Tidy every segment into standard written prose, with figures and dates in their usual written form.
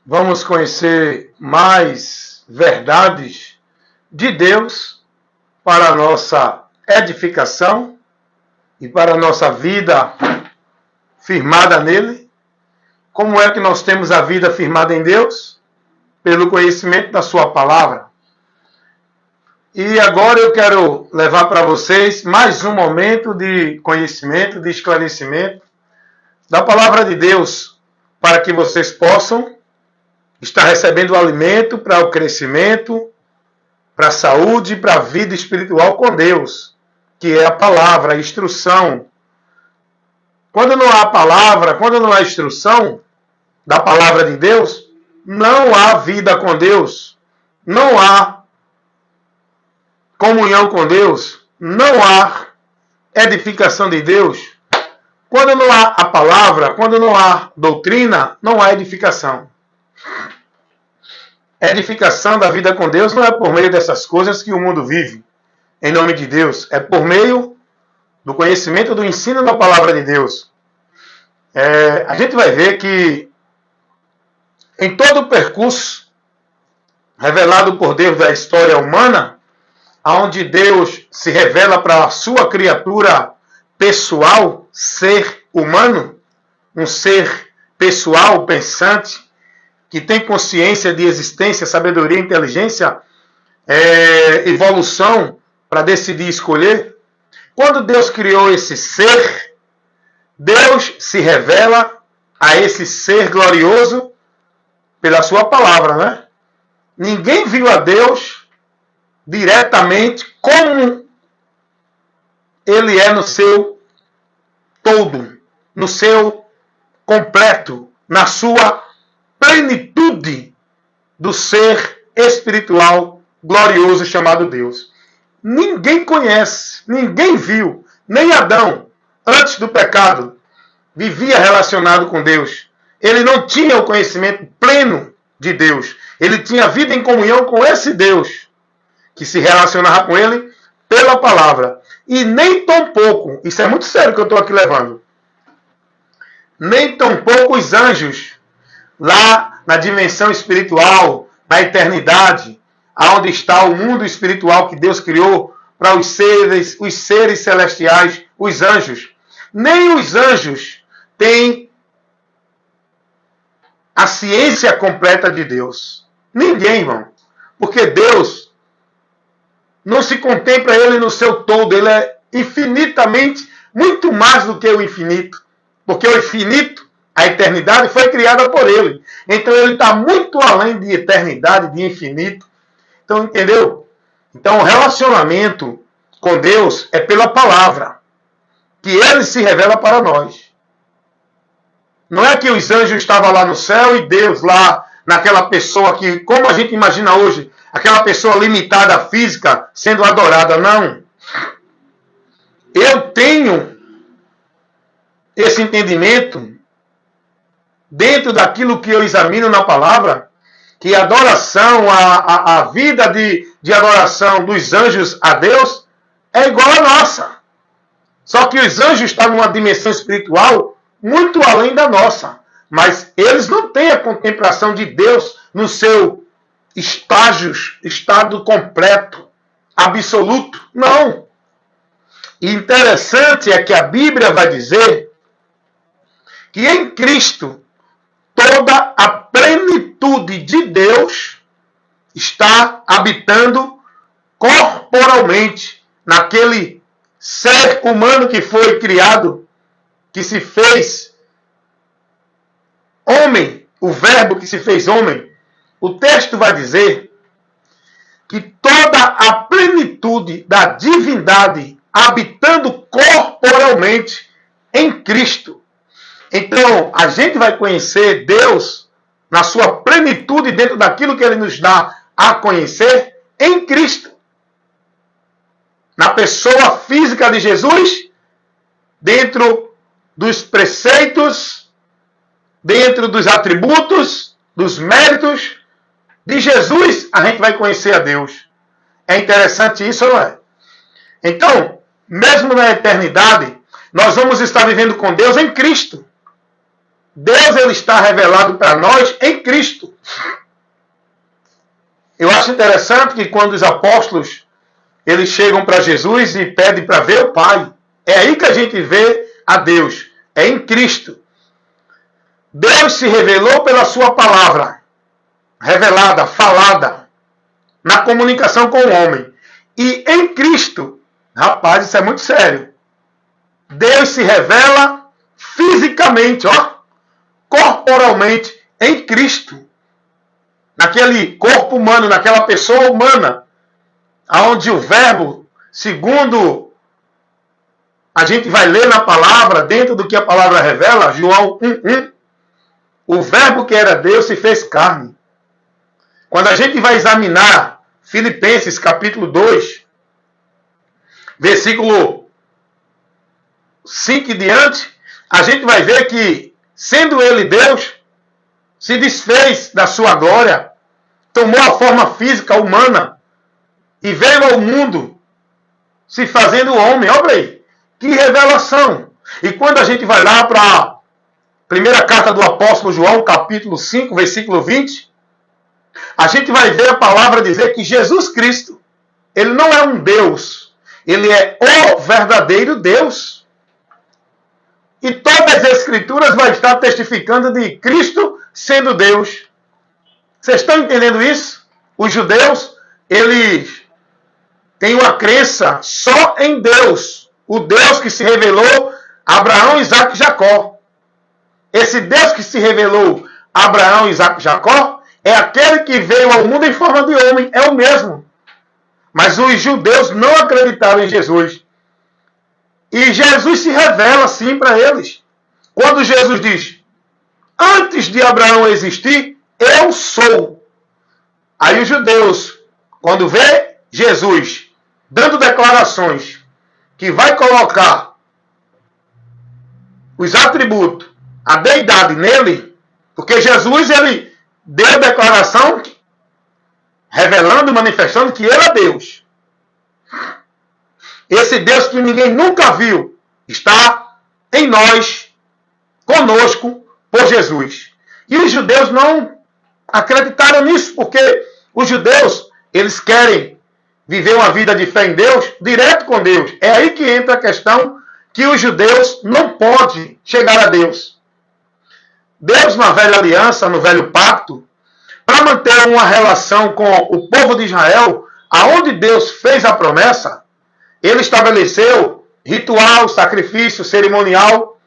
vamos conhecer mais verdades de Deus para a nossa edificação e para a nossa vida firmada nele. Como é que nós temos a vida firmada em Deus? Pelo conhecimento da sua palavra. E agora eu quero levar para vocês mais um momento de conhecimento, de esclarecimento da palavra de Deus, para que vocês possam estar recebendo o alimento para o crescimento, para a saúde, para a vida espiritual com Deus, que é a palavra, a instrução. Quando não há palavra, quando não há instrução da palavra de Deus, não há vida com Deus, não há comunhão com Deus, não há edificação de Deus. Quando não há a palavra, quando não há doutrina, não há edificação. A edificação da vida com Deus não é por meio dessas coisas que o mundo vive, em nome de Deus. É por meio do conhecimento, do ensino da palavra de Deus. A gente vai ver que em todo o percurso revelado por Deus da história humana, onde Deus se revela para a sua criatura pessoal, ser humano, um ser pessoal, pensante, que tem consciência de existência, sabedoria, inteligência, evolução para decidir escolher. Quando Deus criou esse ser, Deus se revela a esse ser glorioso pela sua palavra, né? Ninguém viu a Deus diretamente como ele é no seu todo, no seu completo, na sua plenitude do ser espiritual glorioso chamado Deus. Ninguém conhece, ninguém viu, nem Adão, antes do pecado, vivia relacionado com Deus. Ele não tinha o conhecimento pleno de Deus. Ele tinha vida em comunhão com esse Deus, que se relacionava com ele pela palavra. E nem tão pouco, isso é muito sério que eu estou aqui levando, nem tão pouco os anjos, lá na dimensão espiritual, na eternidade, aonde está o mundo espiritual que Deus criou para os seres celestiais, os anjos. Nem os anjos têm a ciência completa de Deus. Ninguém, irmão. Porque Deus não se contempla ele no seu todo. Ele é infinitamente, muito mais do que o infinito. Porque o infinito, a eternidade, foi criada por ele. Então ele está muito além de eternidade, de infinito. Então, entendeu? Então o relacionamento com Deus é pela palavra, que ele se revela para nós. Não é que os anjos estavam lá no céu e Deus lá naquela pessoa que, como a gente imagina hoje, aquela pessoa limitada física sendo adorada. Não. Eu tenho esse entendimento dentro daquilo que eu examino na palavra, que a adoração, a vida de adoração dos anjos a Deus é igual à nossa. Só que os anjos estão numa dimensão espiritual muito além da nossa. Mas eles não têm a contemplação de Deus no seu estado completo, absoluto. Não. E interessante é que a Bíblia vai dizer que em Cristo toda a plenitude de Deus está habitando corporalmente naquele ser humano que foi criado, que se fez homem, o verbo que se fez homem. O texto vai dizer que toda a plenitude da divindade habitando corporalmente em Cristo. Então, a gente vai conhecer Deus na sua plenitude dentro daquilo que ele nos dá a conhecer em Cristo. Na pessoa física de Jesus, dentro dos preceitos, dentro dos atributos, dos méritos de Jesus, a gente vai conhecer a Deus. É interessante isso, não é? Então, mesmo na eternidade, nós vamos estar vivendo com Deus em Cristo. Deus ele está revelado para nós em Cristo. Eu acho interessante que quando os apóstolos eles chegam para Jesus e pedem para ver o Pai, é aí que a gente vê a Deus, é em Cristo. Deus se revelou pela sua palavra, revelada, falada, na comunicação com o homem. E em Cristo, rapaz, isso é muito sério. Deus se revela fisicamente, corporalmente, em Cristo. Naquele corpo humano, naquela pessoa humana, onde o verbo, segundo a gente vai ler na palavra, dentro do que a palavra revela, João 1:1, o verbo que era Deus se fez carne. Quando a gente vai examinar Filipenses capítulo 2, versículo 5 e diante, a gente vai ver que, sendo ele Deus, se desfez da sua glória, tomou a forma física humana e veio ao mundo se fazendo homem. Olha aí, que revelação! E quando a gente vai lá para a primeira carta do apóstolo João, capítulo 5, versículo 20, a gente vai ver a palavra dizer que Jesus Cristo, ele não é um Deus, ele é o verdadeiro Deus. E todas as escrituras vão estar testificando de Cristo sendo Deus. Vocês estão entendendo isso? Os judeus, eles têm uma crença só em Deus. O Deus que se revelou a Abraão, Isaac e Jacó. Esse Deus que se revelou a Abraão, Isaac e Jacó é aquele que veio ao mundo em forma de homem. É o mesmo. Mas os judeus não acreditaram em Jesus. E Jesus se revela assim para eles. Quando Jesus diz, antes de Abraão existir, eu sou. Aí os judeus, quando vê Jesus dando declarações que vai colocar os atributos, a deidade nele, porque Jesus ele deu a declaração revelando, manifestando que ele é Deus. Esse Deus que ninguém nunca viu está em nós, conosco, por Jesus. E os judeus não acreditaram nisso, porque os judeus, eles querem viver uma vida de fé em Deus, direto com Deus. É aí que entra a questão que os judeus não podem chegar a Deus. Deus, na velha aliança, no velho pacto, para manter uma relação com o povo de Israel, aonde Deus fez a promessa, ele estabeleceu ritual, sacrifício, cerimonial,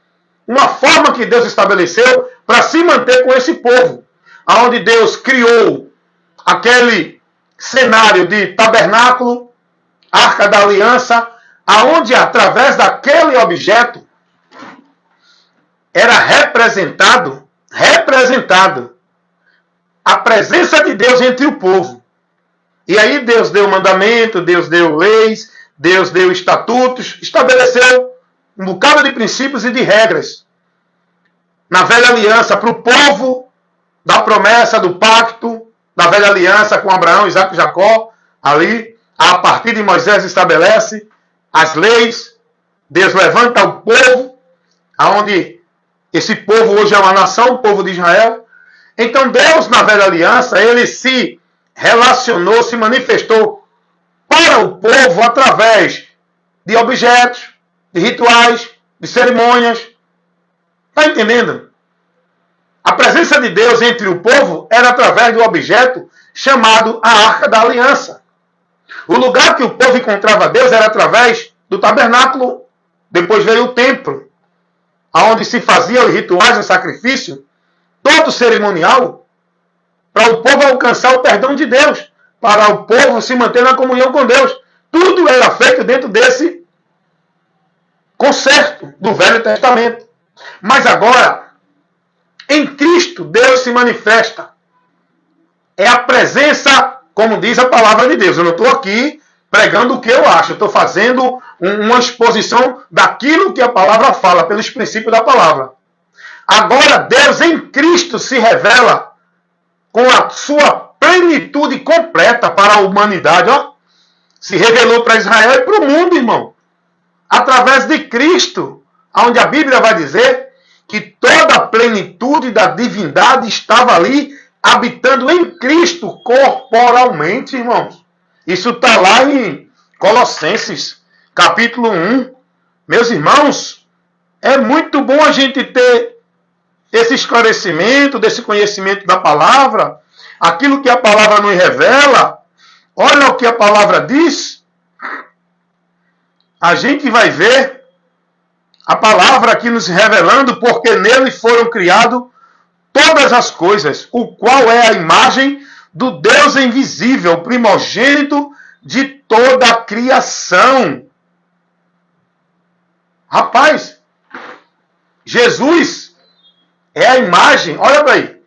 uma forma que Deus estabeleceu para se manter com esse povo, aonde Deus criou aquele cenário de tabernáculo, arca da aliança, aonde através daquele objeto era representado a presença de Deus entre o povo. E aí Deus deu mandamento, Deus deu leis, Deus deu estatutos, estabeleceu um bocado de princípios e de regras na velha aliança para o povo da promessa, do pacto, da velha aliança com Abraão, Isaac e Jacó. Ali, a partir de Moisés, estabelece as leis. Deus levanta o povo, aonde esse povo hoje é uma nação, o povo de Israel. Então Deus, na velha aliança, ele se relacionou, se manifestou para o povo através de objetos, de rituais, de cerimônias. Está entendendo? A presença de Deus entre o povo era através do objeto chamado a Arca da Aliança. O lugar que o povo encontrava Deus era através do tabernáculo. Depois veio o templo, onde se faziam os rituais de sacrifício, todo cerimonial, para o povo alcançar o perdão de Deus, para o povo se manter na comunhão com Deus. Tudo era feito dentro desse concerto do Velho Testamento. Mas agora, em Cristo, Deus se manifesta. É a presença, como diz a palavra de Deus. Eu não estou aqui pregando o que eu acho. Eu estou fazendo uma exposição daquilo que a palavra fala, pelos princípios da palavra. Agora, Deus em Cristo se revela com a sua plenitude completa para a humanidade. Ó. Se revelou para Israel e para o mundo, irmão. Através de Cristo, onde a Bíblia vai dizer que toda a plenitude da divindade estava ali, habitando em Cristo corporalmente, irmãos. Isso está lá em Colossenses, capítulo 1. Meus irmãos, é muito bom a gente ter esse esclarecimento, desse conhecimento da palavra, aquilo que a palavra nos revela. Olha o que a palavra diz. A gente vai ver a palavra aqui nos revelando, porque nele foram criadas todas as coisas, o qual é a imagem do Deus invisível, primogênito de toda a criação. Rapaz, Jesus é a imagem, olha para aí,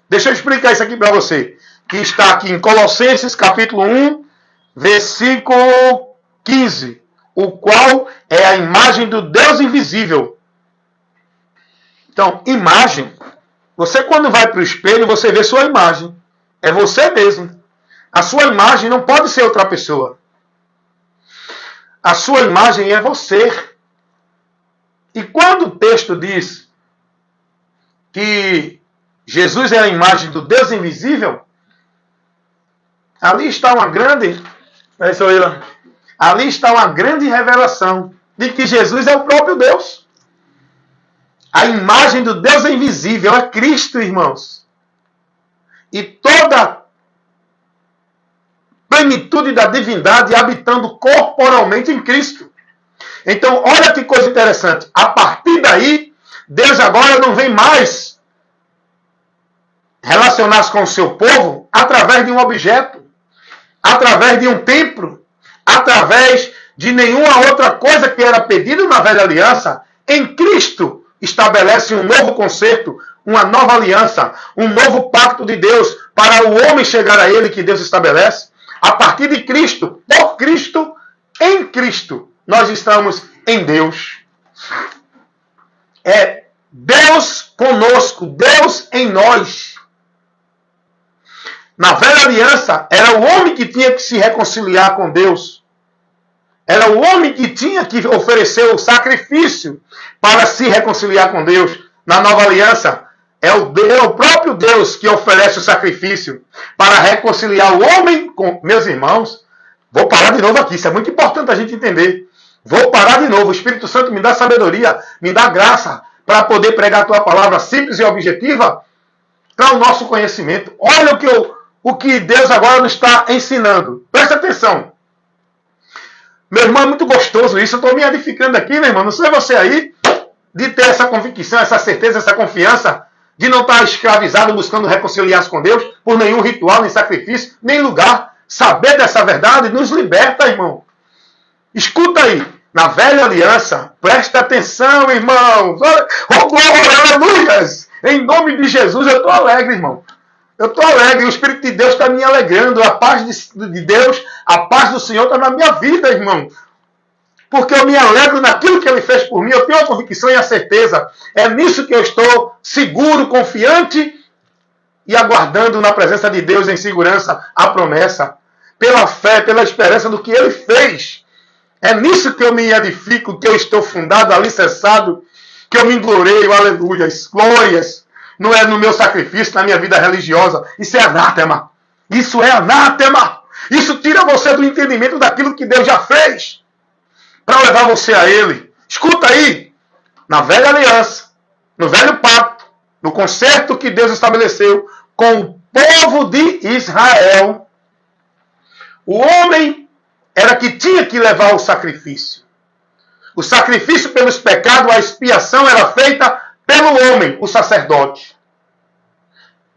deixa eu explicar isso aqui para você, que está aqui em Colossenses capítulo 1, versículo 15, o qual é a imagem do Deus invisível. Então, imagem, você quando vai para o espelho, você vê sua imagem, é você mesmo. A sua imagem não pode ser outra pessoa. A sua imagem é você. E quando o texto diz que Jesus é a imagem do Deus invisível, ali está uma grande... Ali está uma grande revelação de que Jesus é o próprio Deus. A imagem do Deus é invisível, é Cristo, irmãos. E toda a plenitude da divindade habitando corporalmente em Cristo. Então, olha que coisa interessante. A partir daí, Deus agora não vem mais relacionar-se com o seu povo através de um objeto, através de um templo, através de nenhuma outra coisa que era pedido na velha aliança. Em Cristo estabelece um novo concerto, uma nova aliança, um novo pacto de Deus para o homem chegar a ele que Deus estabelece. A partir de Cristo, por Cristo, em Cristo, nós estamos em Deus. É Deus conosco, Deus em nós. Na velha aliança, era o homem que tinha que se reconciliar com Deus. Era o homem que tinha que oferecer o sacrifício para se reconciliar com Deus. Na nova aliança, é o próprio Deus que oferece o sacrifício para reconciliar o homem com... Meus irmãos, vou parar de novo aqui, isso é muito importante a gente entender. Vou parar de novo, o Espírito Santo me dá sabedoria, me dá graça para poder pregar a tua palavra simples e objetiva para o nosso conhecimento. Olha o que Deus agora nos está ensinando. Presta atenção. Meu irmão, é muito gostoso isso. Eu estou me edificando aqui, meu irmão. Não sei você aí, de ter essa convicção, essa certeza, essa confiança, de não estar escravizado buscando reconciliar-se com Deus por nenhum ritual, nem sacrifício, nem lugar. Saber dessa verdade nos liberta, irmão. Escuta aí. Na velha aliança, presta atenção, irmãos. Oh, glória, aleluias. Em nome de Jesus, eu estou alegre, irmão. Eu estou alegre, o Espírito de Deus está me alegrando, a paz de Deus, a paz do Senhor está na minha vida, irmão. Porque eu me alegro naquilo que Ele fez por mim, eu tenho a convicção e a certeza. É nisso que eu estou seguro, confiante e aguardando na presença de Deus em segurança a promessa. Pela fé, pela esperança do que Ele fez. É nisso que eu me edifico, que eu estou fundado, alicerçado, que eu me glorieio, aleluias, glórias. Não é no meu sacrifício, na minha vida religiosa. Isso é anátema. Isso é anátema. Isso tira você do entendimento daquilo que Deus já fez para levar você a Ele. Escuta aí. Na velha aliança, no velho pacto, no concerto que Deus estabeleceu com o povo de Israel, o homem era que tinha que levar o sacrifício. O sacrifício pelos pecados, a expiação era feita pelo homem, o sacerdote.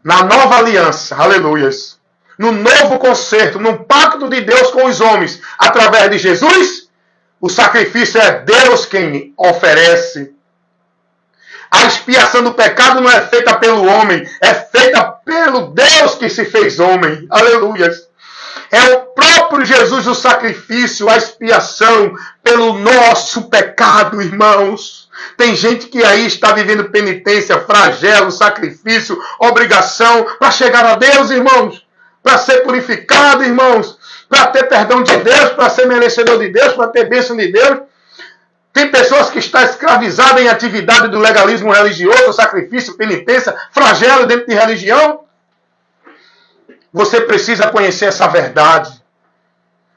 Na nova aliança, aleluias, no novo concerto, no pacto de Deus com os homens, através de Jesus, o sacrifício é Deus quem oferece. A expiação do pecado não é feita pelo homem, é feita pelo Deus que se fez homem. Aleluias. É o próprio Jesus o sacrifício, a expiação pelo nosso pecado, irmãos. Tem gente que aí está vivendo penitência, flagelo, sacrifício, obrigação para chegar a Deus, irmãos. Para ser purificado, irmãos. Para ter perdão de Deus, para ser merecedor de Deus, para ter bênção de Deus. Tem pessoas que estão escravizadas em atividade do legalismo religioso, sacrifício, penitência, flagelo dentro de religião. Você precisa conhecer essa verdade.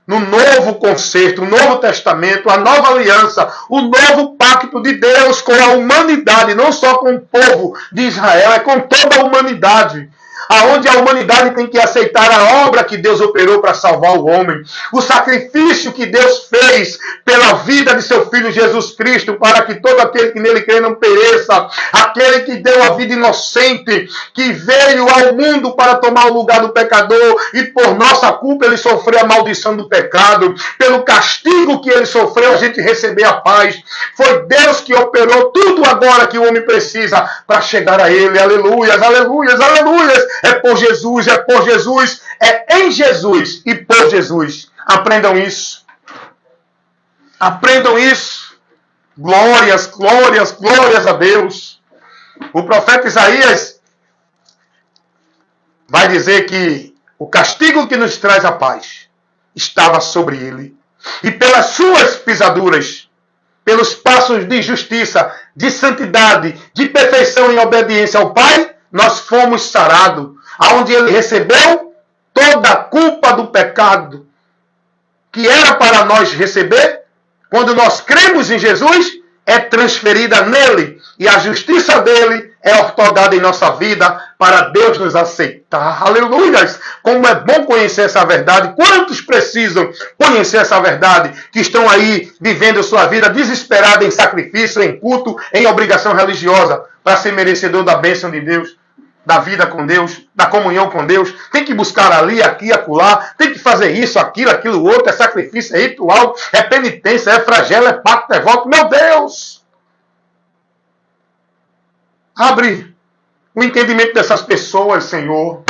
No novo concerto, o novo testamento, a nova aliança, o novo pacto de Deus com a humanidade, não só com o povo de Israel, é com toda a humanidade. Aonde a humanidade tem que aceitar a obra que Deus operou para salvar o homem. O sacrifício que Deus fez pela vida de seu Filho Jesus Cristo, para que todo aquele que nele crê não pereça. Aquele que deu a vida inocente, que veio ao mundo para tomar o lugar do pecador, e por nossa culpa ele sofreu a maldição do pecado. Pelo castigo que ele sofreu, a gente recebeu a paz. Foi Deus que operou tudo agora que o homem precisa para chegar a ele. Aleluias, aleluias, aleluias. É por Jesus, é em Jesus e por Jesus. Aprendam isso. Aprendam isso. Glórias, glórias, glórias a Deus. O profeta Isaías vai dizer que o castigo que nos traz a paz estava sobre ele. E pelas suas pisaduras, pelos passos de justiça, de santidade, de perfeição em obediência ao Pai, nós fomos sarados, aonde ele recebeu toda a culpa do pecado que era para nós receber. Quando nós cremos em Jesus, é transferida nele, e a justiça dele é ortogada em nossa vida para Deus nos aceitar. Aleluias! Como é bom conhecer essa verdade. Quantos precisam conhecer essa verdade, que estão aí vivendo sua vida desesperada em sacrifício, em culto, em obrigação religiosa, para ser merecedor da bênção de Deus, da vida com Deus, da comunhão com Deus. Tem que buscar ali, aqui, acolá. Tem que fazer isso, aquilo, outro. É sacrifício, é ritual, é penitência, é flagelo, é pacto, é voto. Meu Deus! Abre o entendimento dessas pessoas, Senhor.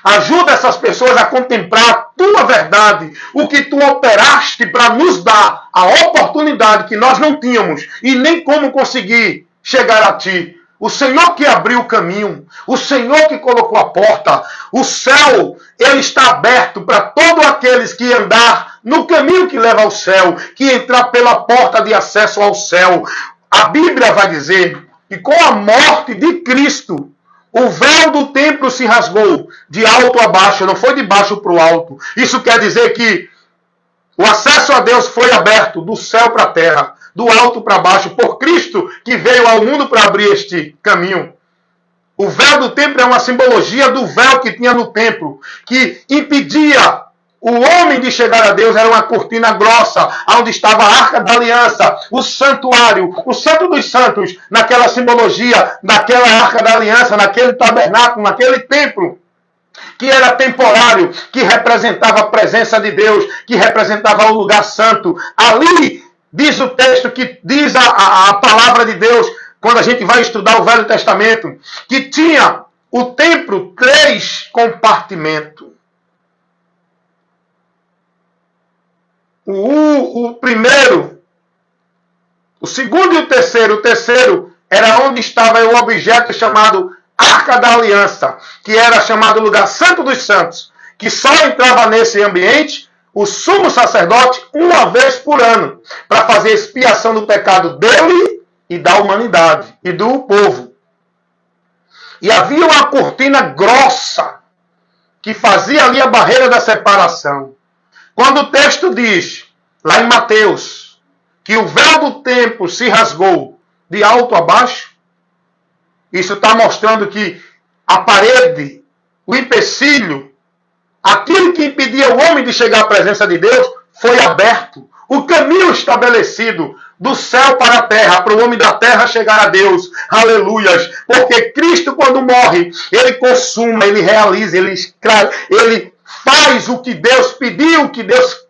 Ajuda essas pessoas a contemplar a tua verdade, o que tu operaste para nos dar a oportunidade que nós não tínhamos e nem como conseguir chegar a ti. O Senhor que abriu o caminho, o Senhor que colocou a porta, o céu, ele está aberto para todos aqueles que andar no caminho que leva ao céu, que entrar pela porta de acesso ao céu. A Bíblia vai dizer que com a morte de Cristo, o véu do templo se rasgou de alto a baixo, não foi de baixo para o alto. Isso quer dizer que o acesso a Deus foi aberto do céu para a terra, do alto para baixo, por Cristo que veio ao mundo para abrir este caminho. O véu do templo é uma simbologia do véu que tinha no templo, que impedia o homem de chegar a Deus. Era uma cortina grossa, onde estava a Arca da Aliança, o santuário, o Santo dos Santos, naquela simbologia, naquela Arca da Aliança, naquele tabernáculo, naquele templo, que era temporário, que representava a presença de Deus, que representava o lugar santo. Ali diz o texto, que diz a palavra de Deus, quando a gente vai estudar o Velho Testamento, que tinha o templo 3 compartimentos. O primeiro, o segundo e o terceiro. O terceiro era onde estava o objeto chamado Arca da Aliança, que era chamado lugar Santo dos Santos, que só entrava nesse ambiente o sumo sacerdote uma vez por ano, para fazer expiação do pecado dele e da humanidade e do povo. E havia uma cortina grossa que fazia ali a barreira da separação. Quando o texto diz, lá em Mateus, que o véu do templo se rasgou de alto a baixo, isso está mostrando que a parede, o empecilho, aquilo que impedia o homem de chegar à presença de Deus, foi aberto. O caminho estabelecido do céu para a terra, para o homem da terra chegar a Deus. Aleluias! Porque Cristo, quando morre, ele consuma, ele realiza, ele faz o que Deus pediu, o que Deus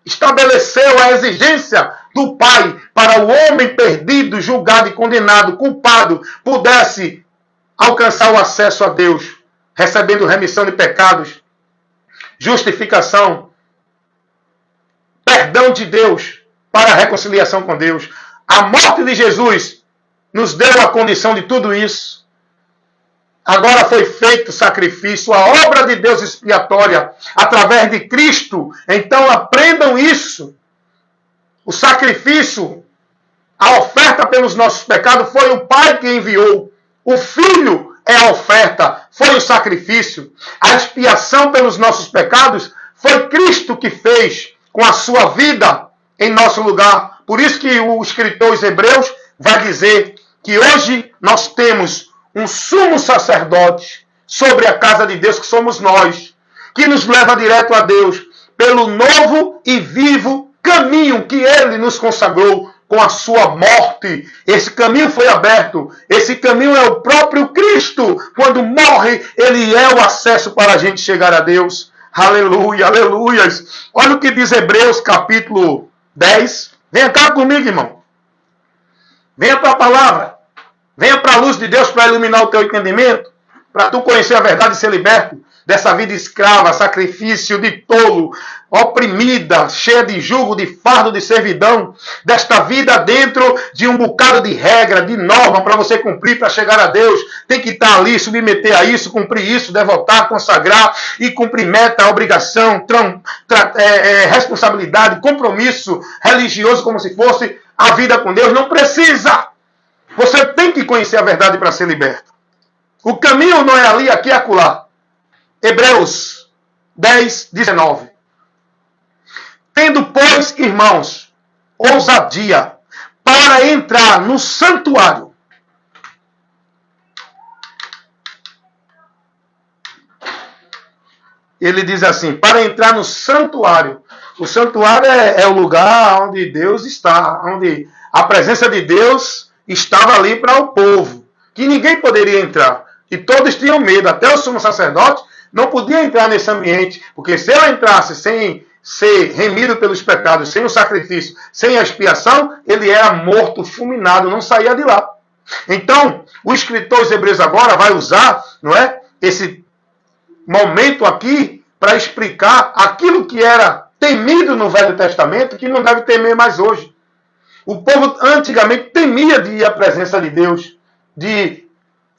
estabeleceu, a exigência do Pai, para o homem perdido, julgado e condenado, culpado, pudesse alcançar o acesso a Deus, recebendo remissão de pecados, justificação, perdão de Deus, para a reconciliação com Deus. A morte de Jesus nos deu a condição de tudo isso. Agora foi feito o sacrifício, a obra de Deus expiatória, através de Cristo. Então aprendam isso. O sacrifício, a oferta pelos nossos pecados foi o Pai que enviou. O Filho é a oferta, foi o sacrifício. A expiação pelos nossos pecados foi Cristo que fez com a sua vida em nosso lugar. Por isso que o escritor aos Hebreus vai dizer que hoje nós temos um sumo sacerdote sobre a casa de Deus, que somos nós, que nos leva direto a Deus pelo novo e vivo caminho que Ele nos consagrou com a sua morte. Esse caminho foi aberto. Esse caminho é o próprio Cristo. Quando morre, Ele é o acesso para a gente chegar a Deus. Aleluia, aleluias. Olha o que diz Hebreus capítulo 10. Venha cá comigo, irmão. Venha para a palavra. Venha para a luz de Deus para iluminar o teu entendimento. Para tu conhecer a verdade e ser liberto dessa vida escrava, sacrifício de tolo, oprimida, cheia de jugo, de fardo, de servidão, desta vida dentro de um bocado de regra, de norma para você cumprir para chegar a Deus. Tem que estar ali, submeter a isso, cumprir isso, devotar, consagrar e cumprir meta, obrigação, responsabilidade, compromisso religioso, como se fosse a vida com Deus. Não precisa. Você tem que conhecer a verdade para ser liberto. O caminho não é ali, aqui e acolá. Hebreus 10, 19. Tendo, pois, irmãos, ousadia para entrar no santuário. Ele diz assim, para entrar no santuário. O santuário é o lugar onde Deus está, onde a presença de Deus estava ali para o povo, que ninguém poderia entrar. E todos tinham medo, até o sumo sacerdote não podia entrar nesse ambiente, porque se ele entrasse sem ser remido pelos pecados, sem o sacrifício, sem a expiação, ele era morto, fulminado, não saía de lá. Então, o escritor aos Hebreus agora vai usar, não é, esse momento aqui para explicar aquilo que era temido no Velho Testamento, que não deve temer mais hoje. O povo antigamente temia de ir à presença de Deus, de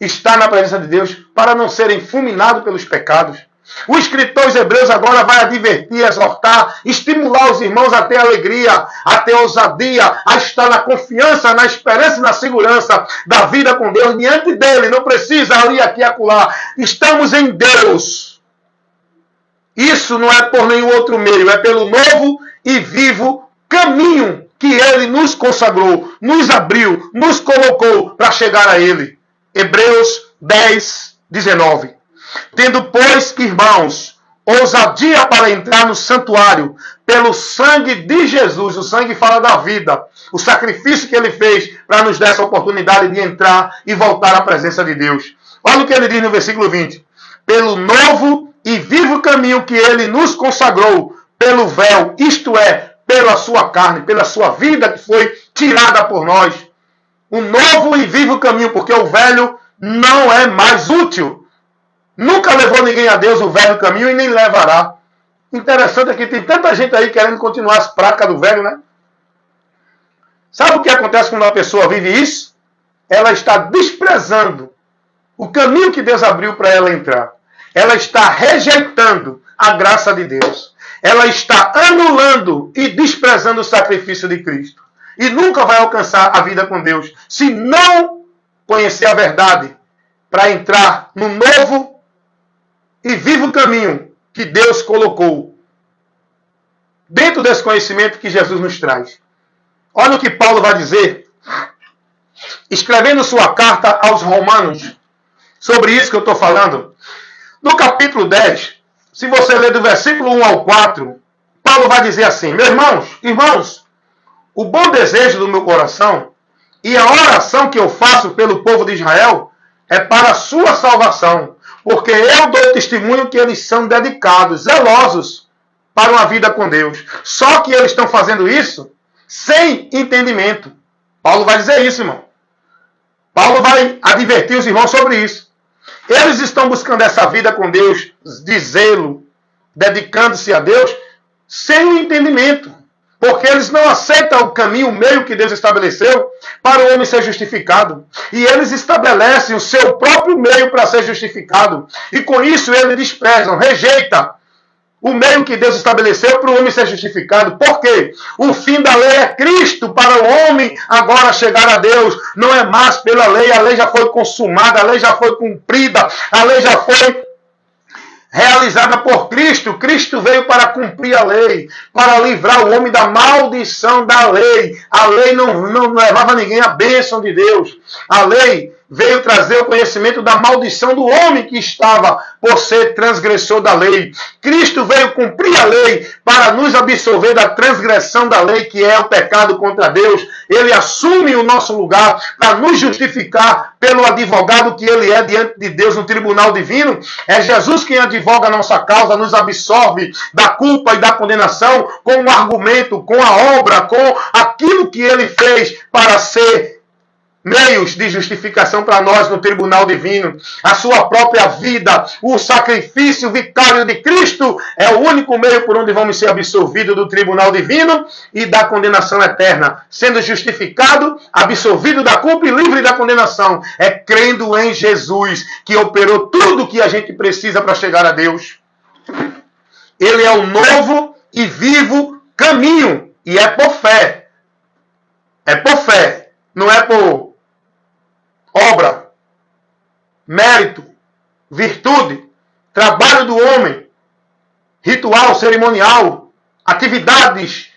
estar na presença de Deus, para não serem fulminados pelos pecados. O escritor aos Hebreus agora vai advertir, exortar, estimular os irmãos a ter alegria, a ter ousadia, a estar na confiança, na esperança e na segurança da vida com Deus diante dele. Não precisa ali, aqui e acolá. Estamos em Deus. Isso não é por nenhum outro meio, é pelo novo e vivo caminho que ele nos consagrou, nos abriu, nos colocou para chegar a ele. Hebreus 10, 19. Tendo, pois, irmãos, ousadia para entrar no santuário, pelo sangue de Jesus. O sangue fala da vida. O sacrifício que ele fez para nos dar essa oportunidade de entrar e voltar à presença de Deus. Olha o que ele diz no versículo 20. Pelo novo e vivo caminho que ele nos consagrou, pelo véu, isto é, pela sua carne, pela sua vida que foi tirada por nós. Um novo e vivo caminho, porque o velho não é mais útil. Nunca levou ninguém a Deus o velho caminho e nem levará. Interessante é que tem tanta gente aí querendo continuar as práticas do velho, né? Sabe o que acontece quando uma pessoa vive isso? Ela está desprezando o caminho que Deus abriu para ela entrar. Ela está rejeitando a graça de Deus. Ela está anulando e desprezando o sacrifício de Cristo. E nunca vai alcançar a vida com Deus se não conhecer a verdade para entrar no novo e vivo caminho que Deus colocou dentro desse conhecimento que Jesus nos traz. Olha o que Paulo vai dizer, escrevendo sua carta aos Romanos, sobre isso que eu estou falando. No capítulo 10, se você ler do versículo 1 ao 4, Paulo vai dizer assim, meus irmãos, o bom desejo do meu coração e a oração que eu faço pelo povo de Israel é para a sua salvação, porque eu dou testemunho que eles são dedicados, zelosos para uma vida com Deus. Só que eles estão fazendo isso sem entendimento. Paulo vai dizer isso, irmão. Paulo vai advertir os irmãos sobre isso. Eles estão buscando essa vida com Deus, de zelo, dedicando-se a Deus, sem o entendimento. Porque eles não aceitam o caminho, o meio que Deus estabeleceu para o homem ser justificado. E eles estabelecem o seu próprio meio para ser justificado. E com isso eles desprezam, rejeitam o meio que Deus estabeleceu para o homem ser justificado. Por quê? O fim da lei é Cristo para o homem agora chegar a Deus. Não é mais pela lei, a lei já foi consumada, a lei já foi cumprida, a lei já foi realizada por Cristo. Cristo veio para cumprir a lei, para livrar o homem da maldição da lei. A lei não levava ninguém à bênção de Deus. A lei veio trazer o conhecimento da maldição do homem que estava por ser transgressor da lei. Cristo veio cumprir a lei para nos absolver da transgressão da lei, que é o pecado contra Deus. Ele assume o nosso lugar para nos justificar pelo advogado que ele é diante de Deus no tribunal divino. É Jesus quem advoga a nossa causa, nos absolve da culpa e da condenação com o argumento, com a obra, com aquilo que ele fez para ser meios de justificação para nós no tribunal divino. A sua própria vida, o sacrifício vicário de Cristo é o único meio por onde vamos ser absolvidos do tribunal divino e da condenação eterna. Sendo justificado, absolvido da culpa e livre da condenação. É crendo em Jesus, que operou tudo o que a gente precisa para chegar a Deus. Ele é o novo e vivo caminho. E é por fé. É por fé. Não é por obra, mérito, virtude, trabalho do homem, ritual, cerimonial, atividades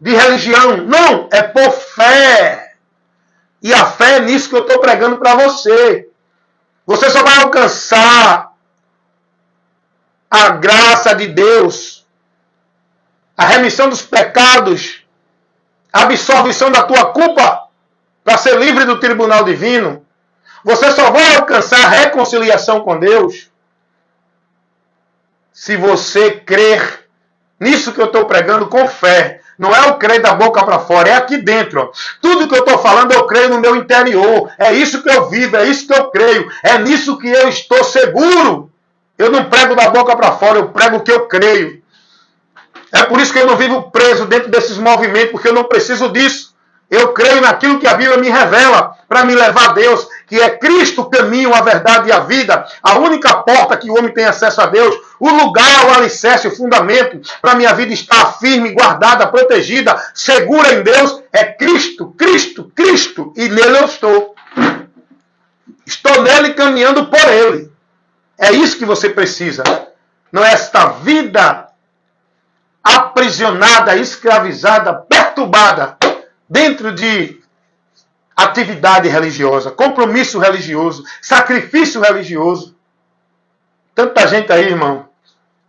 de religião. Não, é por fé. E a fé é nisso que eu estou pregando para você. Você só vai alcançar a graça de Deus, a remissão dos pecados, a absolvição da tua culpa, para ser livre do tribunal divino. Você só vai alcançar a reconciliação com Deus se você crer nisso que eu estou pregando com fé. Não é o crer da boca para fora, é aqui dentro. Ó. Tudo que eu estou falando eu creio no meu interior. É isso que eu vivo, é isso que eu creio. É nisso que eu estou seguro. Eu não prego da boca para fora, eu prego o que eu creio. É por isso que eu não vivo preso dentro desses movimentos, porque eu não preciso disso. Eu creio naquilo que a Bíblia me revela para me levar a Deus, que é Cristo o caminho, a verdade e a vida, a única porta que o homem tem acesso a Deus, o lugar, o alicerce, o fundamento para a minha vida estar firme, guardada, protegida, segura em Deus, é Cristo, Cristo, Cristo, e nele eu estou. Estou nele caminhando por ele. É isso que você precisa. Não é esta vida aprisionada, escravizada, perturbada, dentro de atividade religiosa, compromisso religioso, sacrifício religioso. Tanta gente aí, irmão.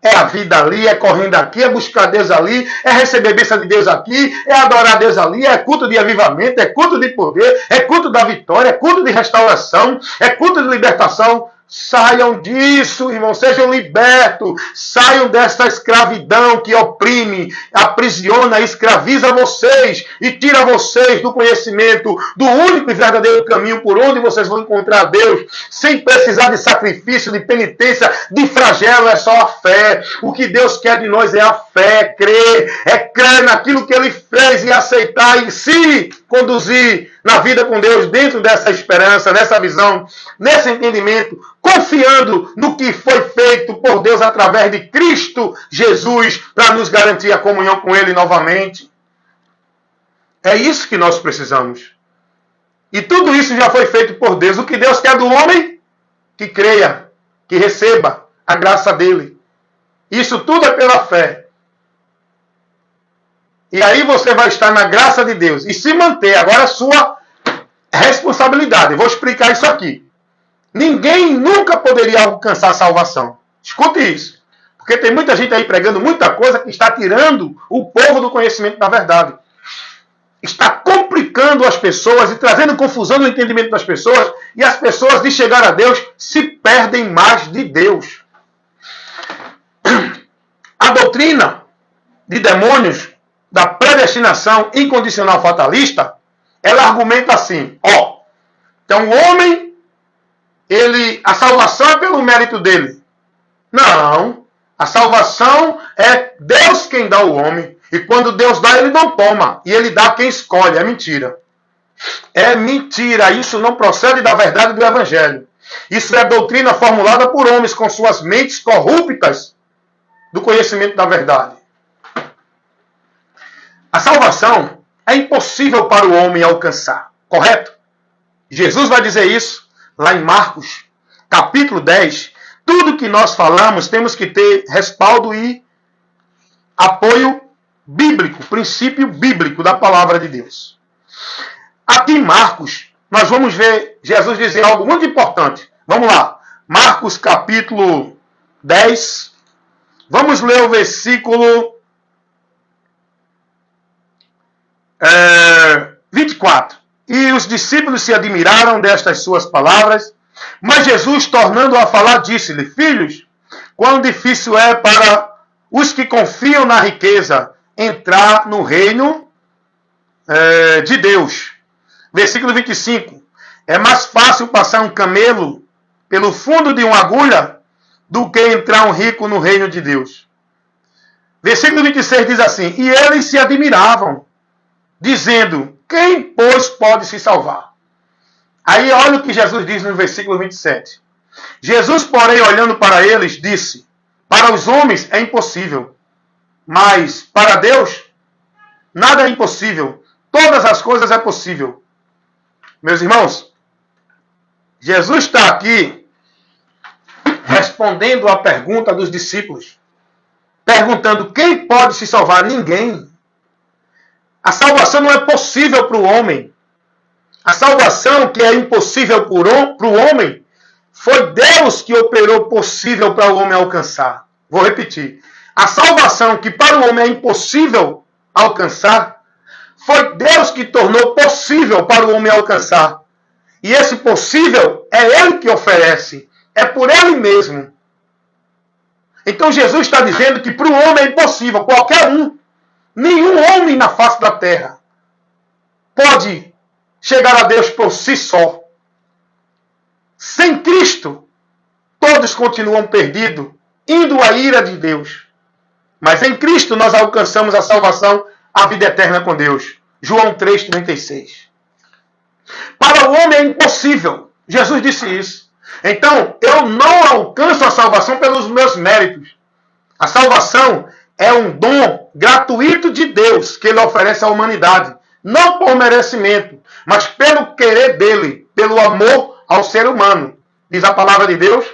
É a vida ali, é correndo aqui, é buscar Deus ali, é receber bênção de Deus aqui, é adorar Deus ali, é culto de avivamento, é culto de poder, é culto da vitória, é culto de restauração, é culto de libertação. Saiam disso, irmão, sejam libertos, saiam dessa escravidão que oprime, aprisiona, escraviza vocês e tira vocês do conhecimento do único e verdadeiro caminho por onde vocês vão encontrar Deus, sem precisar de sacrifício, de penitência, de flagelo, é só a fé. O que Deus quer de nós é a fé, é crer naquilo que Ele fez e aceitar e se conduzir na vida com Deus dentro dessa esperança, nessa visão, nesse entendimento, confiando no que foi feito por Deus através de Cristo Jesus para nos garantir a comunhão com Ele novamente. É isso que nós precisamos. E tudo isso já foi feito por Deus. O que Deus quer do homem? Que creia, que receba a graça dele. Isso tudo é pela fé. E aí você vai estar na graça de Deus e se manter. Agora a sua responsabilidade. Eu vou explicar isso aqui. Ninguém nunca poderia alcançar a salvação. Escute isso. Porque tem muita gente aí pregando muita coisa que está tirando o povo do conhecimento da verdade. Está complicando as pessoas e trazendo confusão no entendimento das pessoas. E as pessoas, de chegar a Deus, se perdem mais de Deus. A doutrina de demônios da predestinação incondicional fatalista, ela argumenta assim, então o homem, a salvação é pelo mérito dele. Não, a salvação é Deus quem dá ao homem, e quando Deus dá, ele não toma, e ele dá quem escolhe, é mentira. É mentira, isso não procede da verdade do Evangelho. Isso é doutrina formulada por homens com suas mentes corruptas, do conhecimento da verdade. A salvação é impossível para o homem alcançar, correto? Jesus vai dizer isso lá em Marcos, capítulo 10. Tudo que nós falamos temos que ter respaldo e apoio bíblico, princípio bíblico da palavra de Deus. Aqui em Marcos, nós vamos ver Jesus dizer algo muito importante. Vamos lá. Marcos capítulo 10. Vamos ler o versículo 24. E os discípulos se admiraram destas suas palavras, mas Jesus, tornando a falar, disse-lhe: Filhos, quão difícil é para os que confiam na riqueza entrar no reino de Deus. Versículo 25. É mais fácil passar um camelo pelo fundo de uma agulha do que entrar um rico no reino de Deus. Versículo 26 diz assim: E eles se admiravam, dizendo: Quem, pois, pode se salvar? Aí olha o que Jesus diz no versículo 27. Jesus, porém, olhando para eles, disse: Para os homens é impossível, mas para Deus nada é impossível. Todas as coisas é possível. Meus irmãos, Jesus está aqui respondendo à pergunta dos discípulos, perguntando: quem pode se salvar? Ninguém. A salvação não é possível para o homem. A salvação que é impossível para o homem, foi Deus que operou possível para o homem alcançar. Vou repetir. A salvação que para o homem é impossível alcançar, foi Deus que tornou possível para o homem alcançar. E esse possível é Ele que oferece. É por Ele mesmo. Então Jesus está dizendo que para o homem é impossível. Qualquer um. Nenhum homem na face da terra pode chegar a Deus por si só. Sem Cristo, todos continuam perdidos, indo à ira de Deus. Mas em Cristo nós alcançamos a salvação, a vida eterna com Deus. João 3,36. Para o homem é impossível. Jesus disse isso. Então, eu não alcanço a salvação pelos meus méritos. A salvação é um dom gratuito de Deus que Ele oferece à humanidade. Não por merecimento, mas pelo querer dEle, pelo amor ao ser humano. Diz a palavra de Deus,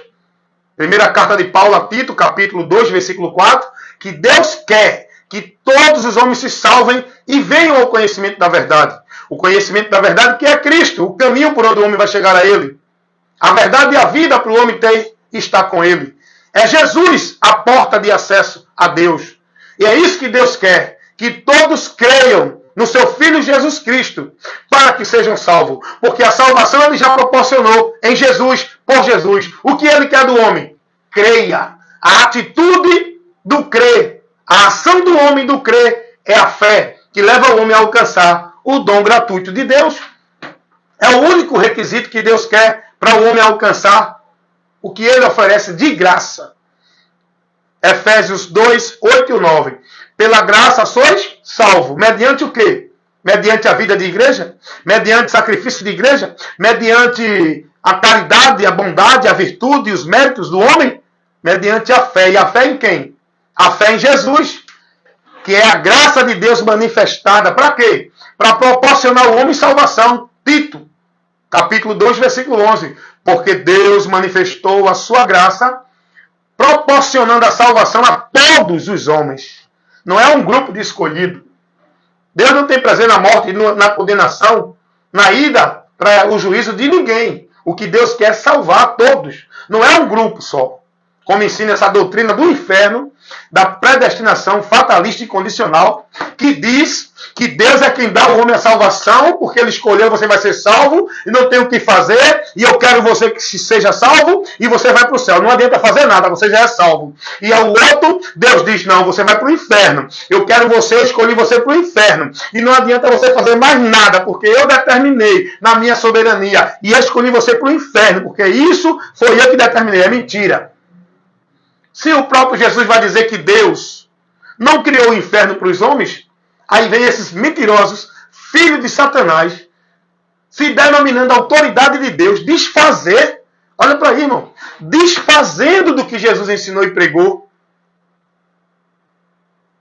primeira carta de Paulo a Tito, capítulo 2, versículo 4, que Deus quer que todos os homens se salvem e venham ao conhecimento da verdade. O conhecimento da verdade que é Cristo, o caminho por onde o homem vai chegar a Ele. A verdade e a vida para o homem ter está com Ele. É Jesus a porta de acesso a Deus. E é isso que Deus quer, que todos creiam no seu Filho Jesus Cristo, para que sejam salvos. Porque a salvação Ele já proporcionou em Jesus, por Jesus. O que Ele quer do homem? Creia. A atitude do crer, a ação do homem do crer é a fé que leva o homem a alcançar o dom gratuito de Deus. É o único requisito que Deus quer para o homem alcançar o que Ele oferece de graça. Efésios 2, 8 e 9. Pela graça sois salvos. Mediante o quê? Mediante a vida de igreja? Mediante sacrifício de igreja? Mediante a caridade, a bondade, a virtude e os méritos do homem? Mediante a fé. E a fé em quem? A fé em Jesus, que é a graça de Deus manifestada. Para quê? Para proporcionar ao homem salvação. Tito, capítulo 2, versículo 11. Porque Deus manifestou a sua graça, proporcionando a salvação a todos os homens. Não é um grupo de escolhido. Deus não tem prazer na morte e na condenação, na ida para o juízo de ninguém. O que Deus quer é salvar todos. Não é um grupo só. Como ensina essa doutrina do inferno, da predestinação fatalista e condicional, que diz que Deus é quem dá ao homem a salvação, porque Ele escolheu, você vai ser salvo, e não tem o que fazer, e eu quero você que seja salvo, e você vai para o céu. Não adianta fazer nada, você já é salvo. E ao outro, Deus diz, não, você vai para o inferno. Eu quero você, eu escolhi você para o inferno. E não adianta você fazer mais nada, porque eu determinei na minha soberania, e eu escolhi você para o inferno, porque isso foi eu que determinei. É mentira. Se o próprio Jesus vai dizer que Deus não criou o inferno para os homens, aí vem esses mentirosos, filhos de Satanás, se denominando autoridade de Deus, desfazer, olha para aí, irmão, desfazendo do que Jesus ensinou e pregou.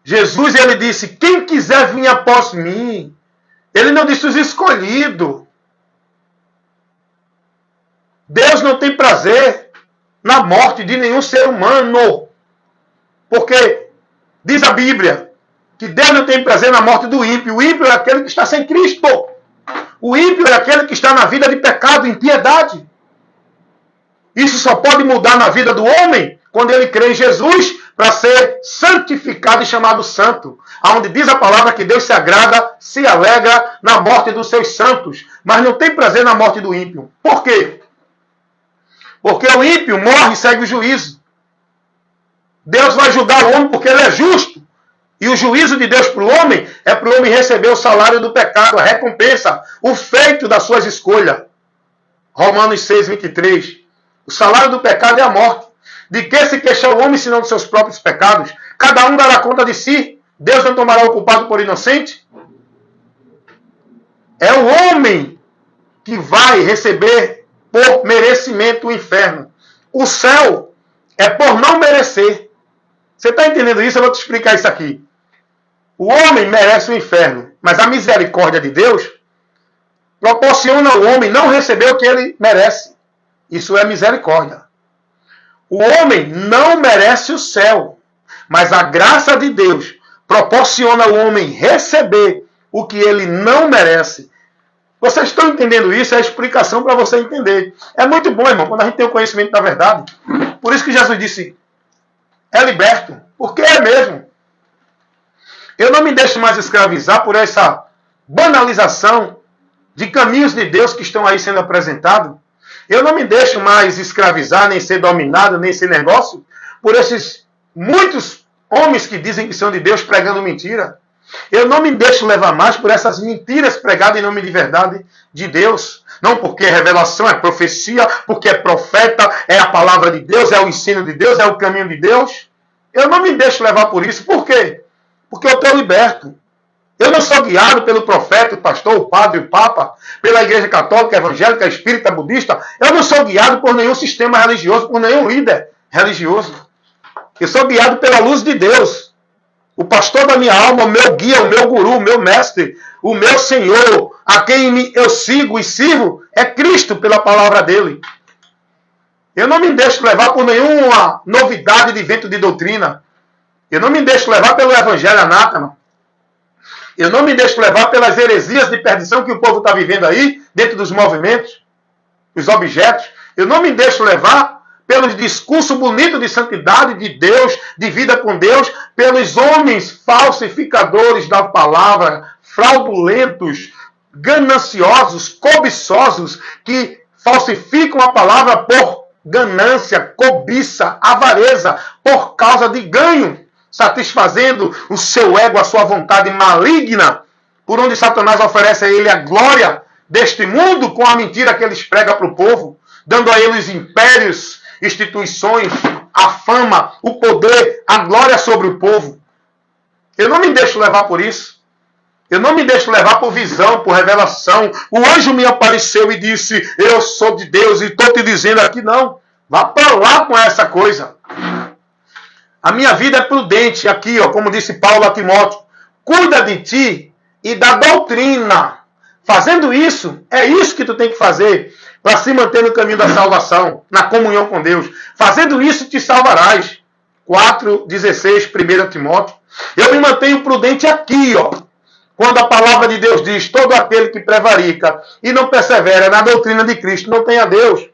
Jesus, ele disse, quem quiser vir após mim. Ele não disse os escolhidos. Deus não tem prazer na morte de nenhum ser humano. Porque diz a Bíblia que Deus não tem prazer na morte do ímpio. O ímpio é aquele que está sem Cristo. O ímpio é aquele que está na vida de pecado, impiedade. Isso só pode mudar na vida do homem quando ele crê em Jesus para ser santificado e chamado santo. Onde diz a palavra que Deus se agrada, se alegra na morte dos seus santos, mas não tem prazer na morte do ímpio. Por quê? Porque o ímpio morre e segue o juízo. Deus vai julgar o homem porque ele é justo. E o juízo de Deus para o homem é para o homem receber o salário do pecado, a recompensa, o feito das suas escolhas. Romanos 6, 23. O salário do pecado é a morte. De que se queixar o homem, senão dos seus próprios pecados? Cada um dará conta de si. Deus não tomará o culpado por inocente? É o homem que vai receber por merecimento o inferno. O céu é por não merecer. Você está entendendo isso? Eu vou te explicar isso aqui. O homem merece o inferno, mas a misericórdia de Deus proporciona ao homem não receber o que ele merece. Isso é misericórdia. O homem não merece o céu, mas a graça de Deus proporciona ao homem receber o que ele não merece. Vocês estão entendendo isso? É a explicação para você entender. É muito bom, irmão, quando a gente tem o conhecimento da verdade. Por isso que Jesus disse, é liberto. Porque é mesmo. Eu não me deixo mais escravizar por essa banalização de caminhos de Deus que estão aí sendo apresentados. Eu não me deixo mais escravizar, nem ser dominado, nem ser negócio, por esses muitos homens que dizem que são de Deus pregando mentira. Eu não me deixo levar mais por essas mentiras pregadas em nome de verdade de Deus. Não porque é revelação, é profecia, porque é profeta, é a palavra de Deus, é o ensino de Deus, é o caminho de Deus. Eu não me deixo levar por isso. Por quê? Porque eu estou liberto. Eu não sou guiado pelo profeta, o pastor, o padre, o papa, pela igreja católica, evangélica, espírita, budista. Eu não sou guiado por nenhum sistema religioso, por nenhum líder religioso. Eu sou guiado pela luz de Deus. O pastor da minha alma, o meu guia, o meu guru, o meu mestre, o meu Senhor, a quem eu sigo e sirvo, é Cristo pela palavra dele. Eu não me deixo levar por nenhuma novidade de vento de doutrina. Eu não me deixo levar pelo evangelho anátema. Eu não me deixo levar pelas heresias de perdição que o povo está vivendo aí, dentro dos movimentos, os objetos. Eu não me deixo levar pelos discursos bonitos de santidade, de Deus, de vida com Deus, pelos homens falsificadores da palavra, fraudulentos, gananciosos, cobiçosos, que falsificam a palavra por ganância, cobiça, avareza, por causa de ganho, satisfazendo o seu ego, a sua vontade maligna, por onde Satanás oferece a ele a glória deste mundo com a mentira que eles pregam para o povo, dando a eles impérios, instituições, a fama, o poder, a glória sobre o povo. Eu não me deixo levar por isso. Eu não me deixo levar por visão, por revelação. O anjo me apareceu e disse, eu sou de Deus e estou te dizendo aqui, não. Vá para lá com essa coisa. A minha vida é prudente, aqui, ó, como disse Paulo a Timóteo. Cuida de ti e da doutrina. Fazendo isso, é isso que tu tem que fazer para se manter no caminho da salvação, na comunhão com Deus. Fazendo isso, te salvarás. 4,16, 1 Timóteo. Eu me mantenho prudente aqui, ó. Quando a palavra de Deus diz, todo aquele que prevarica e não persevera na doutrina de Cristo não tem a Deus.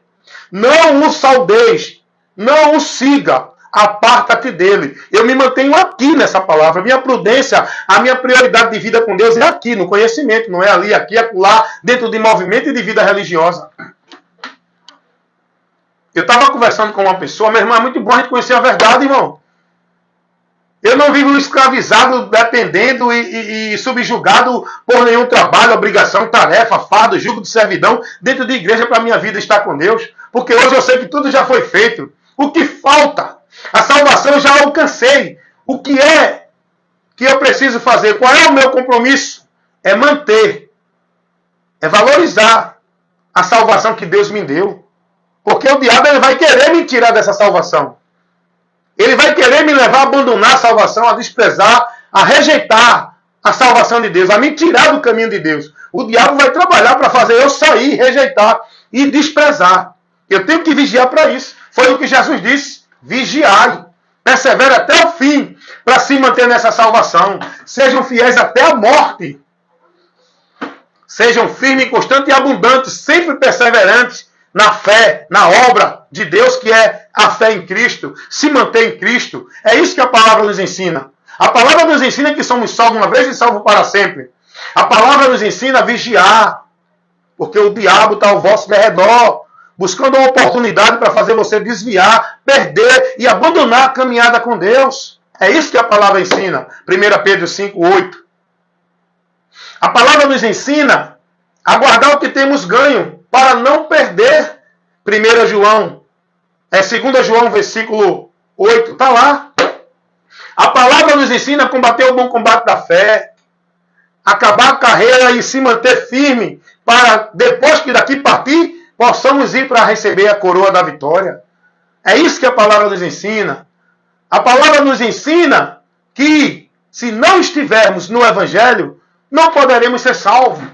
Não o saudeis, não o siga. Aparta-te dele. Eu me mantenho aqui nessa palavra. Minha prudência, a minha prioridade de vida com Deus é aqui, no conhecimento. Não é ali, aqui, acolá, dentro de movimento e de vida religiosa. Eu estava conversando com uma pessoa, meu irmão, é muito bom a gente conhecer a verdade, irmão. Eu não vivo escravizado, dependendo e subjugado por nenhum trabalho, obrigação, tarefa, fardo, jugo de servidão dentro de igreja para a minha vida estar com Deus. Porque hoje eu sei que tudo já foi feito. O que falta? A salvação eu já alcancei. O que é que eu preciso fazer? Qual é o meu compromisso? É manter, é valorizar a salvação que Deus me deu. Porque o diabo ele vai querer me tirar dessa salvação. Ele vai querer me levar a abandonar a salvação, a desprezar a rejeitar a salvação de Deus, a me tirar do caminho de Deus, o diabo vai trabalhar para fazer eu sair, rejeitar e desprezar. Eu tenho que vigiar para isso. Foi o que Jesus disse. Vigiai. Persevere até o fim para se manter nessa salvação. Sejam fiéis até a morte. Sejam firmes, constantes e abundantes, sempre perseverantes na fé, na obra de Deus, que é a fé em Cristo. Se manter em Cristo. É isso que a palavra nos ensina. A palavra nos ensina que somos salvos uma vez e salvos para sempre. A palavra nos ensina a vigiar. Porque o diabo está ao vosso derredor, buscando uma oportunidade para fazer você desviar, perder e abandonar a caminhada com Deus. É isso que a palavra ensina. 1 Pedro 5:8. A palavra nos ensina a guardar o que temos ganho, para não perder. 1 João, 2 João, versículo 8, está lá. A palavra nos ensina a combater o bom combate da fé, acabar a carreira e se manter firme, para depois que daqui partir, possamos ir para receber a coroa da vitória. É isso que a palavra nos ensina. A palavra nos ensina que, se não estivermos no Evangelho, não poderemos ser salvos.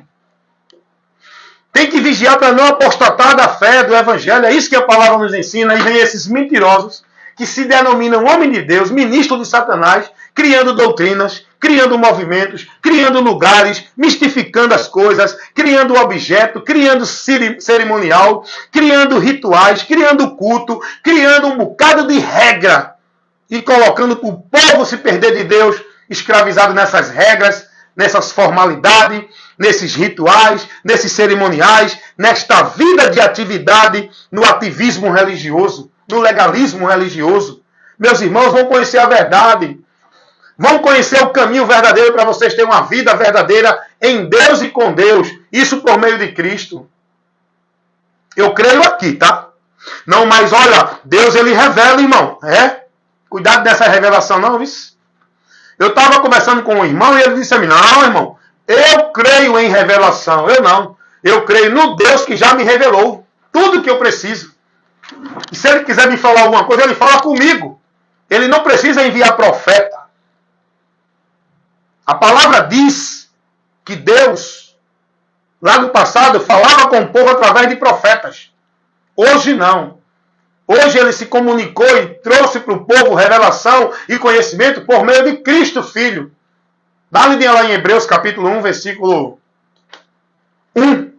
Tem que vigiar para não apostatar da fé do Evangelho. É isso que a palavra nos ensina. E vem esses mentirosos que se denominam homem de Deus, ministro de Satanás, criando doutrinas, criando movimentos, criando lugares, mistificando as coisas, criando objeto, criando cerimonial, criando rituais, criando culto, criando um bocado de regra e colocando o povo se perder de Deus, escravizado nessas regras, nessas formalidades, nesses rituais, nesses cerimoniais, nesta vida de atividade, no ativismo religioso, no legalismo religioso. Meus irmãos, vão conhecer a verdade. Vão conhecer o caminho verdadeiro para vocês terem uma vida verdadeira em Deus e com Deus. Isso por meio de Cristo. Eu creio aqui, tá? Não, mas olha, Deus ele revela, irmão. Cuidado dessa revelação não, viu? Eu estava conversando com um irmão e ele disse a mim, não, irmão, eu creio em revelação. Eu não. Eu creio no Deus que já me revelou tudo o que eu preciso. E se ele quiser me falar alguma coisa, ele fala comigo. Ele não precisa enviar profeta. A palavra diz que Deus, lá no passado, falava com o povo através de profetas. Hoje não. Hoje ele se comunicou e trouxe para o povo revelação e conhecimento por meio de Cristo Filho. Dá uma lidinha lá em Hebreus capítulo 1, versículo 1.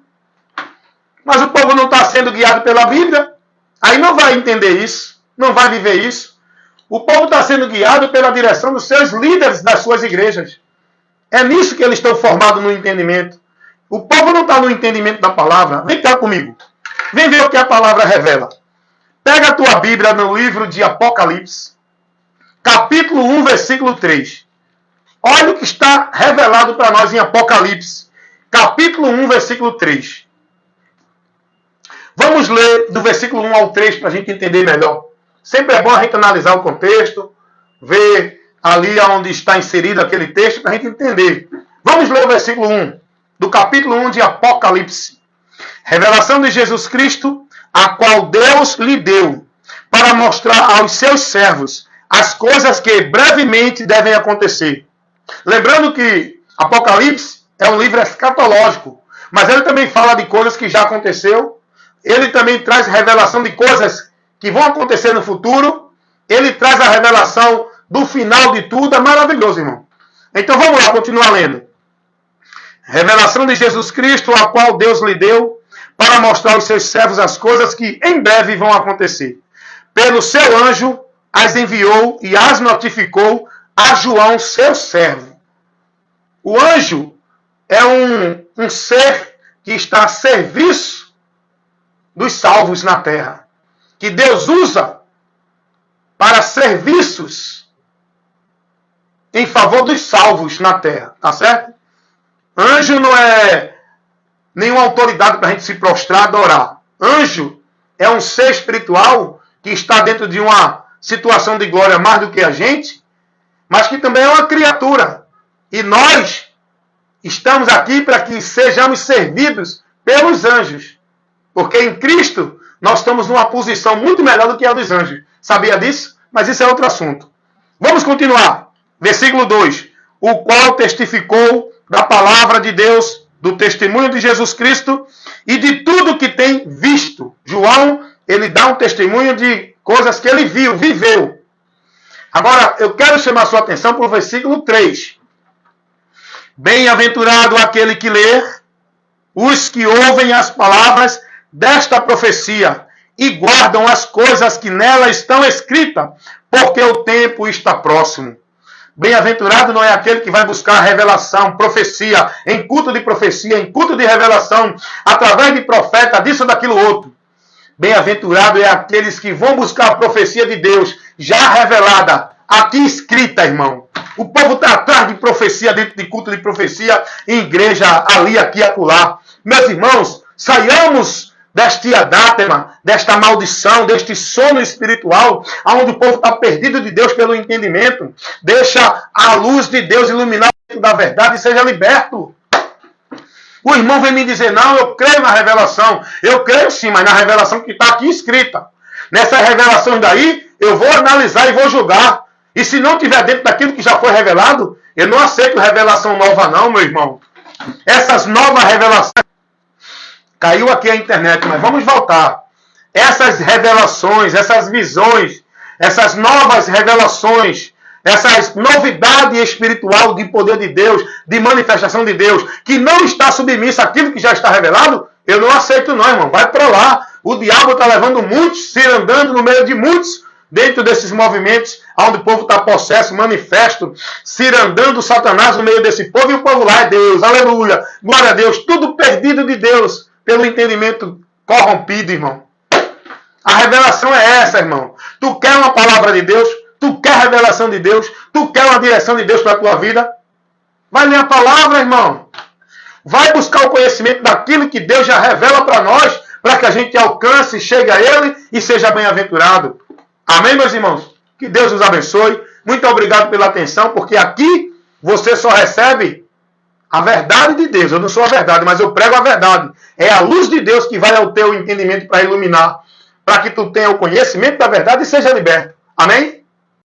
Mas o povo não está sendo guiado pela Bíblia. Aí não vai entender isso. Não vai viver isso. O povo está sendo guiado pela direção dos seus líderes das suas igrejas. É nisso que eles estão formados no entendimento. O povo não está no entendimento da palavra. Vem cá comigo. Vem ver o que a palavra revela. Pega a tua Bíblia no livro de Apocalipse, capítulo 1, versículo 3. Olha o que está revelado para nós em Apocalipse, capítulo 1, versículo 3. Vamos ler do versículo 1 ao 3 para a gente entender melhor. Sempre é bom a gente analisar o contexto, ver ali onde está inserido aquele texto para a gente entender. Vamos ler o versículo 1 do capítulo 1 de Apocalipse. Revelação de Jesus Cristo, a qual Deus lhe deu, para mostrar aos seus servos as coisas que brevemente devem acontecer. Lembrando que Apocalipse é um livro escatológico, mas ele também fala de coisas que já aconteceu. Ele também traz revelação de coisas que vão acontecer no futuro. Ele traz a revelação do final de tudo. É maravilhoso, irmão. Então vamos lá, continuar lendo. Revelação de Jesus Cristo, a qual Deus lhe deu, para mostrar aos seus servos as coisas que em breve vão acontecer. Pelo seu anjo as enviou e as notificou a João, seu servo. O anjo é um ser que está a serviço dos salvos na terra, que Deus usa para serviços em favor dos salvos na terra, tá certo? Anjo não é nenhuma autoridade para a gente se prostrar, adorar. Anjo é um ser espiritual que está dentro de uma situação de glória mais do que a gente, mas que também é uma criatura. E nós estamos aqui para que sejamos servidos pelos anjos. Porque em Cristo nós estamos numa posição muito melhor do que a dos anjos. Sabia disso? Mas isso é outro assunto. Vamos continuar. Versículo 2. o qual testificou da palavra de Deus, do testemunho de Jesus Cristo e de tudo que tem visto. João, ele dá um testemunho de coisas que ele viu, viveu. Agora, eu quero chamar a sua atenção para o versículo 3. Bem-aventurado aquele que lê, os que ouvem as palavras desta profecia e guardam as coisas que nela estão escritas, porque o tempo está próximo. Bem-aventurado não é aquele que vai buscar revelação, profecia, em culto de profecia, em culto de revelação, através de profeta, disso ou daquilo outro. Bem-aventurado é aqueles que vão buscar a profecia de Deus, já revelada, aqui escrita, irmão. O povo está atrás de profecia, dentro de culto de profecia, em igreja, ali, aqui, acolá. Meus irmãos, saiamos deste anátema, desta maldição, deste sono espiritual, onde o povo está perdido de Deus pelo entendimento. Deixa a luz de Deus iluminar dentro da verdade e seja liberto. O irmão vem me dizer, não, eu creio na revelação. Eu creio sim, mas na revelação que está aqui escrita. Nessas revelações daí, eu vou analisar e vou julgar. E se não tiver dentro daquilo que já foi revelado, eu não aceito revelação nova não, meu irmão. Essas novas revelações... Caiu aqui a internet, mas vamos voltar. Essas revelações, essas visões, essas novas revelações, essas novidades espiritual de poder de Deus, de manifestação de Deus, que não está submissa àquilo que já está revelado, eu não aceito não, irmão. Vai para lá. O diabo está levando muitos, se andando no meio de muitos, dentro desses movimentos, onde o povo está possesso, manifesto, cirandando Satanás no meio desse povo, e o povo lá é Deus, aleluia, glória a Deus, tudo perdido de Deus, pelo entendimento corrompido, irmão. A revelação é essa, irmão. Tu quer uma palavra de Deus, tu quer a revelação de Deus, tu quer uma direção de Deus para a tua vida, vai ler a palavra, irmão. Vai buscar o conhecimento daquilo que Deus já revela para nós, para que a gente alcance, chegue a Ele e seja bem-aventurado. Amém, meus irmãos? Que Deus os abençoe. Muito obrigado pela atenção, porque aqui você só recebe a verdade de Deus. Eu não sou a verdade, mas eu prego a verdade. É a luz de Deus que vai ao teu entendimento para iluminar, para que tu tenha o conhecimento da verdade e seja liberto. Amém?